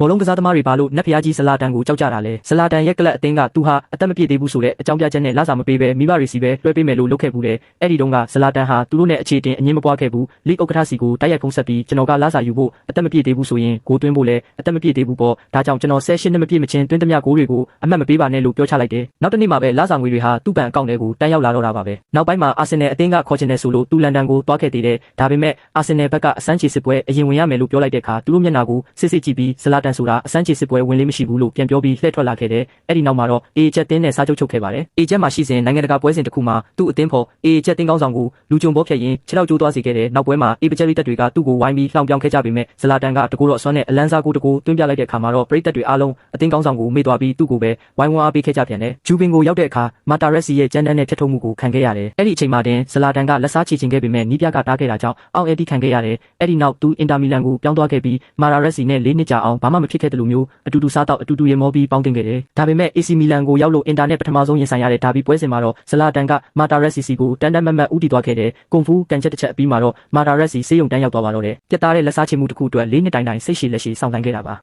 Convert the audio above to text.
ဘောလုံးကစားသမားတွေဘာလို့နက်ဖျားကြီးဇလာတန်ကိုကြောက်ကြတာလဲဇလာတန်ရဲ့ကလပ်အသင်းကသူဟာအသက်မပြည့်သေးဘူးဆိုတဲ့အကြောင်းပြချက်နဲ့လစာမပေးဘဲမိဘတွေစီပဲလွှဲပေးမယ်လို့လုပ်ခဲ့ဘူးတယ်အဲ့ဒီတုန်းကဇလာတန်ဟာသူတို့နဲ့အခြေတင်အငင်းမပွားခဲ့ဘူးလိဥက္ကဋ္ဌစီကိုတိုက်ရိုက်ဖုန်းဆက်ပြီးကျွန်တော်ကလစာယူဖို့အသက်မပြည့်သေးဘူးဆိုရင်ဂိုးသွင်းဖို့လဲအသက်မပြည့်သေးဘူးပေါ့ဒါကြောင့်ကျွန်တော်18နှစ်မပြည့်မချင်းသွင်းသမျှဂိုးတွေကိုအမှတ်မပေးပါနဲ့လို့ပြောချလိုက်တယ်နောက်တစ်နေ့မှာပဲလစာငွေတွေဟာသူ့ဘဏ်အကောင့်ထဲကိုတန်းရောက်လာတော့တာပါပဲနောက်ပိုင်းမှာအာဆင်နယ်အသင်းကခေါ်ချင်တယ်ဆိုလို့သူလန်ဒန်ကိုတွားခဲ့သေးတယ်ဒါပေမဲ့အာဆင်နယ်ဘက်ကအစမ်းချေစစ်ပွဲအရင်ဝင်ရမယ်လို့ပြောလိုက်တဲ့အခါသူတို့မျက်နှာကိုစစ်စစ်ကြည့်ပြီးဇလာတန်ဆိုတာအစမ်းချေစစ်ပွဲဝင်လေးမရှိဘူးလို့ပြန်ပြောပြီးလှည့်ထွက်လာခဲ့တယ်အဲ့ဒီနောက်မှာတော့အေချက်တင်းနဲ့စားချုပ်ချုပ်ခဲ့ပါတယ်အေချက်မှာရှိစဉ်နိုင်ငံတကာပွဲစဉ်တစ်ခုမှာသူ့အသင်းဖော်အေချက်တင်းကောင်းဆောင်ကိုလူကြုံဘောဖြတ်ရင်ခြေထောက်ကျိုးသွားစေခဲ့တဲ့နောက်ပွဲမှာအေပချက်ရီတက်တွေကသူ့ကိုဝိုင်းပြီးလှောင်ပြောင်းခဲ့ကြပေမဲ့ဇလာတန်ကတကူတော့အစွမ်းနဲ့အလန်းစားကိုတကူတွင်းပြလိုက်တဲ့အခါမှာတော့ပရိသတ်တွေအားလုံးအသင်းကောင်းဆောင်ကိုမေ့သွားပြီးသူ့ကိုပဲဝိုင်းဝန်းအားပေးခဲ့ကြပြန်တယ်ဂျူဘင်ကိုရောက်တဲ့အခါမာတာရက်စီရဲ့ကြမ်းတမ်းတဲ့ထက်ထုံမှုကိုခံခဲ့ရတယ်အဲ့ဒီအချိန်မှာတင်ဇလာတန်ကလက်စားချေချင်ခဲ့ပေမဲ့နီးပြကတားခဲ့တာကြောင့်အောက်အက်တီခံခဲ့ရတယ်အဲ့ဒီနောက်သူအင်တာမီလန်ကိုပြောင်းသွားခဲ့ပြီးမာတာရက်စီနဲ့၄နှစ်ကြာအောင်ဘာမှမဖြစ်ခဲ့တယ်လို့မျိုးအတူတူစားတော့အတူတူရေမောပြီးပေါင်းတင်ခဲ့တယ်ဒါပေမဲ့ AC မီလန်ကိုရောက်လို့အင်တာနက်ပထမဆုံးရင်ဆိုင်ရတဲ့ဒါဘီပွဲစဉ်မှာတော့ဇလာတန်ကမာတာရက်စီကိုတန်တန်မတ်မတ်ဦးတည်သွားခဲ့တယ်ကွန်ဖူးကန်ချက်တစ်ချက်အပြီးမှာတော့မာတာရက်စီဆေးရုံတန်းရောက်သွားပါတော့တယ်ပြတ်သားတဲ့လက်စားချေမှုတစ်ခုအတွက်၄နှစ်တိုင်စိတ်ရှည်လက်ရှည်စောင့်ဆိုင်းခဲ့တာပါ